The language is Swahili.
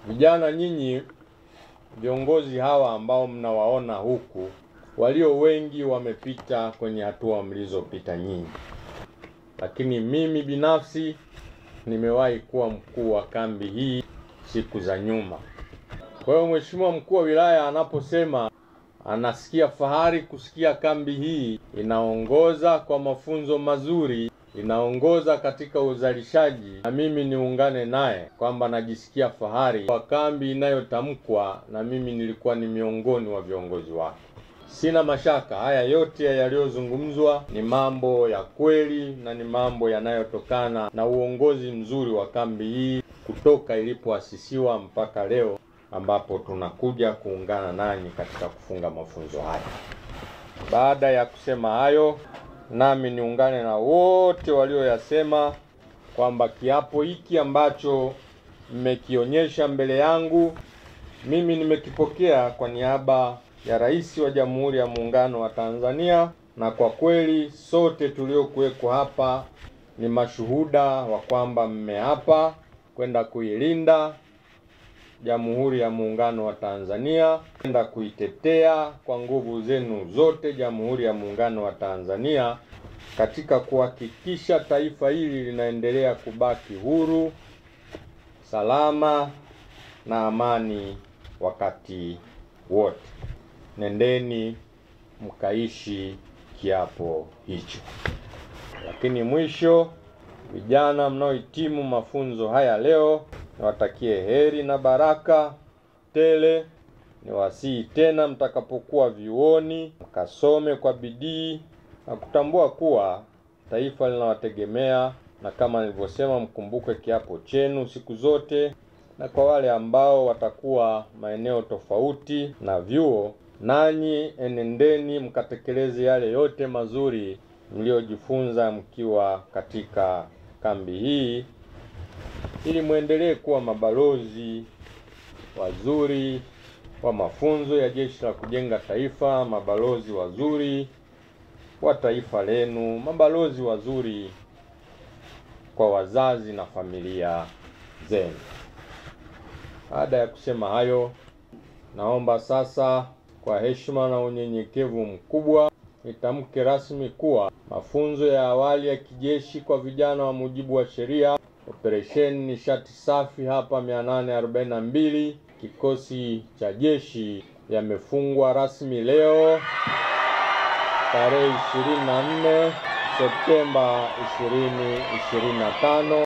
Vijana nyinyi viongozi hawa ambao mnawaona huku, walio wengi wamepita kwenye hatua mlizopita nyinyi. Lakini mimi binafsi nimewahi kuwa mkuu wa kambi hii siku za nyuma. Kwa hiyo Mheshimiwa Mkuu wa Wilaya anaposema anasikia fahari kusikia kambi hii inaongoza kwa mafunzo mazuri, inaongoza katika uzalishaji, na mimi niungane naye kwamba najisikia fahari kwa kambi inayotamkwa na mimi nilikuwa ni miongoni wa viongozi wake. Sina mashaka haya yote yaliyozungumzwa ni mambo ya kweli na ni mambo yanayotokana na uongozi mzuri wa kambi hii kutoka ilipoasisiwa mpaka leo ambapo tunakuja kuungana nanyi katika kufunga mafunzo haya. Baada ya kusema hayo, nami niungane na wote walioyasema kwamba kiapo hiki ambacho mmekionyesha mbele yangu mimi nimekipokea kwa niaba ya Rais wa Jamhuri ya Muungano wa Tanzania, na kwa kweli sote tuliokuweko hapa ni mashuhuda wa kwamba mmeapa kwenda kuilinda Jamhuri ya Muungano wa Tanzania, kwenda kuitetea kwa nguvu zenu zote Jamhuri ya Muungano wa Tanzania katika kuhakikisha taifa hili linaendelea kubaki huru, salama na amani wakati wote. Nendeni mkaishi kiapo hicho. Lakini mwisho, vijana mnaohitimu mafunzo haya leo, niwatakie heri na baraka tele. Niwasihi tena mtakapokuwa vyuoni mkasome kwa bidii na kutambua kuwa taifa linawategemea, na kama nilivyosema mkumbuke kiapo chenu siku zote. Na kwa wale ambao watakuwa maeneo tofauti na vyuo, nanyi enendeni mkatekeleze yale yote mazuri mliojifunza mkiwa katika kambi hii, ili muendelee kuwa mabalozi wazuri wa mafunzo ya Jeshi la Kujenga Taifa, mabalozi wazuri wa taifa lenu, mabalozi wazuri kwa wazazi na familia zenu. Baada ya kusema hayo, naomba sasa kwa heshima na unyenyekevu mkubwa nitamke rasmi kuwa mafunzo ya awali ya kijeshi kwa vijana wa mujibu wa sheria Operesheni Nishati Safi hapa 842 kikosi cha jeshi yamefungwa rasmi leo tarehe 24 Septemba 2025.